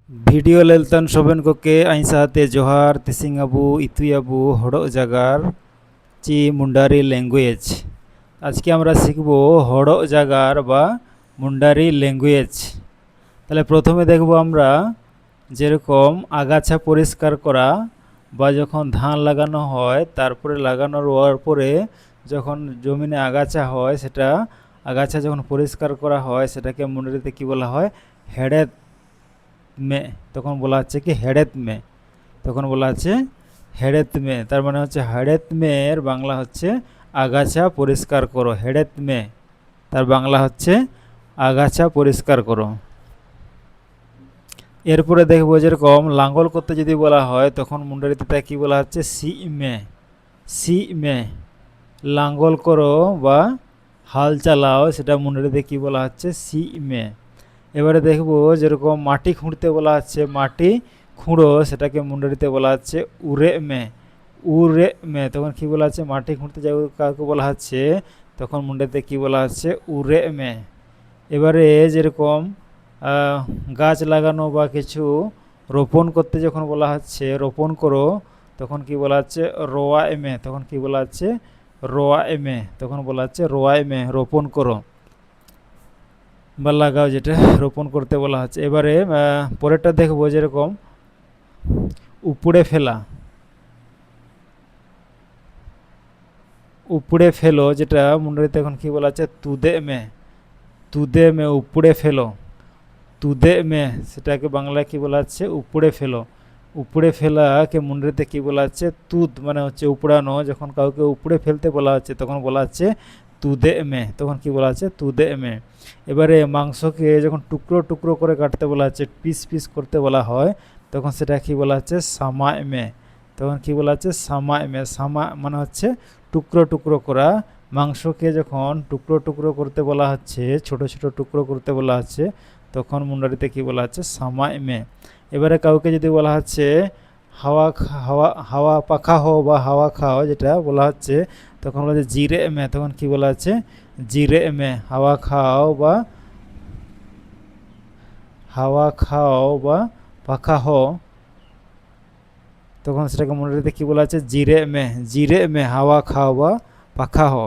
Video लेलतन सोबेन को के आइसाते जोहार तिसिंग अबू इतुई अबू हड़ो जागार ची मुंडारी लैंग्वेज। आज के আমরা শিখব হড়ো জাগার বা মুন্ডারি ল্যাঙ্গুয়েজ। তাহলে প্রথমে দেখব আমরা যেরকম আগাছা পরিষ্কার করা বা যখন ধান লাগানো হয় তারপরে লাগানোর পরে যখন জমিনে আগাছা হয় সেটা আগাছা যখন পরিষ্কার করা হয় সেটাকে মুন্ডারিতে কি বলা হয়? হেড়েত মে। তখন বলা হচ্ছে কি হেড়েত মে, তখন বলা হচ্ছে হেড়েত মে। তার মানে হচ্ছে হেড়েত মে এর বাংলা হচ্ছে আগাছা পরিষ্কার করো। হেড়েত মে তার বাংলা হচ্ছে আগাছা পরিষ্কার করো। এরপরে দেখবো যেরকম লাঙ্গল করতে যদি বলা হয় তখন মুন্ডারিতে তা কী বলা হচ্ছে? সি মে। সি মে লাঙ্গল করো বা হাল চালাও, সেটা মুন্ডারিতে কী বলা হচ্ছে? সি মে। এবারে দেখব যেরকম মাটি খুঁড়তে বলা হচ্ছে মাটি খুঁড়ো, সেটাকে মুন্ডারিতে বলা হচ্ছে উরে মে। উরে মে তখন কী বলা হচ্ছে? মাটি খুঁড়তে যাও কাউকে বলা হচ্ছে তখন মুন্ডারিতে কী বলা হচ্ছে? উরে মে। এবারে যেরকম গাছ লাগানো বা কিছু রোপণ করতে যখন বলা হচ্ছে রোপণ করো তখন কি বলা হচ্ছে? রোয়া এমে। তখন কি বলা হচ্ছে? রোয়া এমে। তখন বলা হচ্ছে রোয়া এমে, রোপণ করো বা লাগাও, যেটা রোপণ করতে বলা হচ্ছে। এবারে পরেরটা দেখবো যেরকম উপড়ে ফেলা। উপড়ে ফেলো, যেটা মুন্ডারিতে এখন কি বলা হচ্ছে? তুদে মে। তুদে মে উপড়ে ফেলো। তুদে মে সেটাকে বাংলায় কি বলা হচ্ছে? উপড়ে ফেলো। উপড়ে ফেলাকে মুন্ডারিতে কি বলা হচ্ছে? তুদ মানে হচ্ছে উপড়ানো। যখন কাউকে উপড়ে ফেলতে বলা হচ্ছে তখন বলা হচ্ছে তুদে মে। তখন কি বলা হচ্ছে? তুদে মে। এবারে মাংসকে যখন টুকরো টুকরো করে কাটতে বলা হচ্ছে, পিস পিস করতে বলা হয়, তখন সেটা কি বলা হচ্ছে? সামায় মে। তখন কি বলা হচ্ছে? সামায় মে। সামা মানে হচ্ছে টুকরো টুকরো করা। মাংসকে যখন টুকরো টুকরো করতে বলা হচ্ছে, ছোট ছোট টুকরো করতে বলা হচ্ছে, তখন মুন্ডারিতে কি বলা হচ্ছে? সামায় মে। এবারে কাউকে যদি বলা হচ্ছে হাওয়া হাওয়া হাওয়া পাখা হো বা হাওয়া খাও, যেটা বলা হচ্ছে তখন বলা হচ্ছে জিরে মে। তখন কি বলা হচ্ছে? জিরে মে। হাওয়া খাও বা হাওয়া খাও বা পাখা হো, তখন সেটাকে মুন্ডারিতে কি বলা হচ্ছে? জিরে মে। জিরে মে হাওয়া খাও বা পাখা হো।